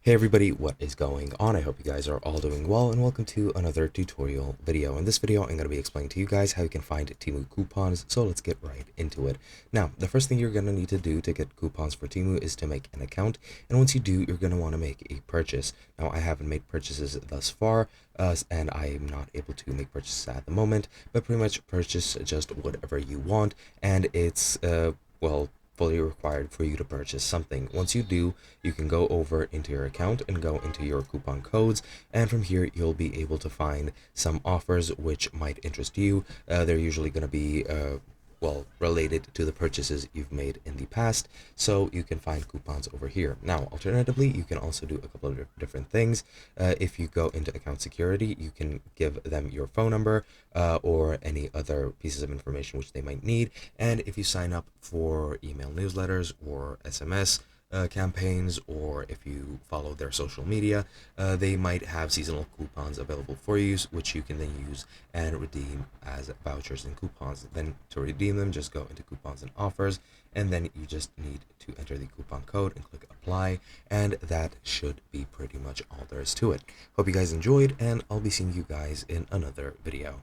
Hey everybody, what is going on? I hope you guys are all doing well and welcome to another tutorial video. In this video, I'm going to be explaining to you guys how you can find Temu coupons, so let's get right into it. Now, the first thing you're going to need to do to get coupons for Temu is to make an account, and once you do, you're going to want to make a purchase. Now, I haven't made purchases thus far, and I am not able to make purchases at the moment, but pretty much purchase just whatever you want, and it's, well, fully required for you to purchase something. Once you do, you can go over into your account and go into your coupon codes, and from here you'll be able to find some offers which might interest you. They're usually going to be related to the purchases you've made in the past, so you can find coupons over here. Now, alternatively, you can also do a couple of different things. If you go into account security, you can give them your phone number or any other pieces of information which they might need, and if you sign up for email newsletters or SMS campaigns, or if you follow their social media, they might have seasonal coupons available for you, which you can then use and redeem as vouchers and coupons. Then to redeem them, just go into coupons and offers, and then you just need to enter the coupon code and click apply, and that should be pretty much all there is to it. Hope you guys enjoyed, and I'll be seeing you guys in another video.